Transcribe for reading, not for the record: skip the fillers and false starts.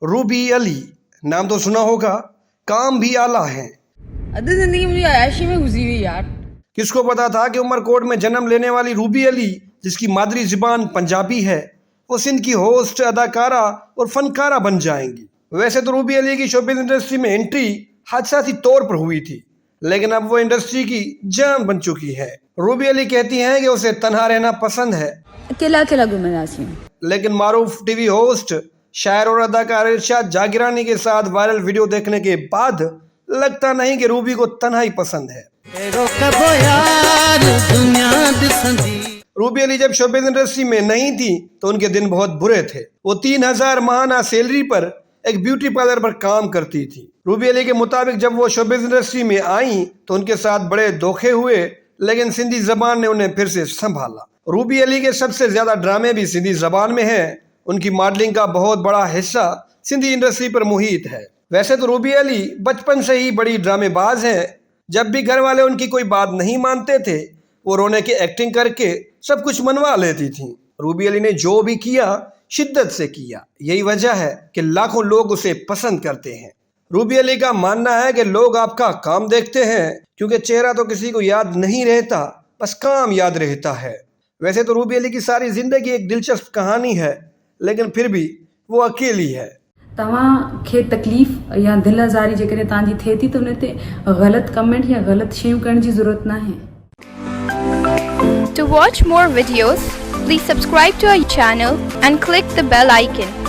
Ruby Ali नाम तो सुना होगा, काम भी आला है। अदर जिंदगी मुझे अयाशी में गुजरी हुई यार। किसको पता था कि उमरकोट में जन्म लेने वाली रूबी अली, जिसकी मादरी जुबान पंजाबी है, वो सिंध की होस्ट, अदाकारा और फनकारा बन जाएंगी। वैसे तो रूबी अली की शोबिज़ इंडस्ट्री में एंट्री हादसाती तौर पर हुई थी, लेकिन अब वो इंडस्ट्री की जान बन चुकी है। रूबी अली कहती हैं कि उसे तन्हा रहना पसंद है, अकेला अकेला घूमना चाहिए। लेकिन मारूफ टीवी होस्ट, शायर और अदाकार इरशाद जागिरानी के साथ वायरल वीडियो देखने के बाद लगता नहीं कि रूबी को तन्हाई पसंद है। रूबी अली जब शोबिज़ इंडस्ट्री में नहीं थी तो उनके दिन बहुत बुरे थे। वो 3000 माहाना सैलरी पर एक ब्यूटी पार्लर पर काम करती थी। रूबी अली के मुताबिक जब वो शोबिज़ इंडस्ट्री में आई तो उनके साथ बड़े धोखे हुए, लेकिन सिंधी जबान ने उन्हें फिर से संभाला। रूबी अली के सबसे ज्यादा ड्रामे भी सिंधी जबान में हैं। उनकी मॉडलिंग का बहुत बड़ा हिस्सा सिंधी इंडस्ट्री पर मुहित है। वैसे तो रूबी अली बचपन से ही बड़ी ड्रामेबाज हैं। जब भी घर वाले उनकी कोई बात नहीं मानते थे, वो रोने की एक्टिंग करके सब कुछ मनवा लेती थी। रूबी अली ने जो भी किया शिद्दत से किया, यही वजह है कि लाखों लोग उसे पसंद करते हैं। रूबी अली का मानना है कि लोग आपका काम देखते हैं, क्योंकि चेहरा तो किसी को याद नहीं रहता, बस काम याद रहता है। वैसे तो रूबी अली की सारी जिंदगी एक दिलचस्प कहानी है, लेकिन फिर भी वो अकेली है। तव्हां खे तकलीफ़ या दिल आज़ारी जेकॾहिं तव्हांजी थिए थी त उन ते ग़लति कमेंट या ग़लति शयूं करण जी ज़रूरत न आहे। To watch more videos, please subscribe to our channel and click the bell icon.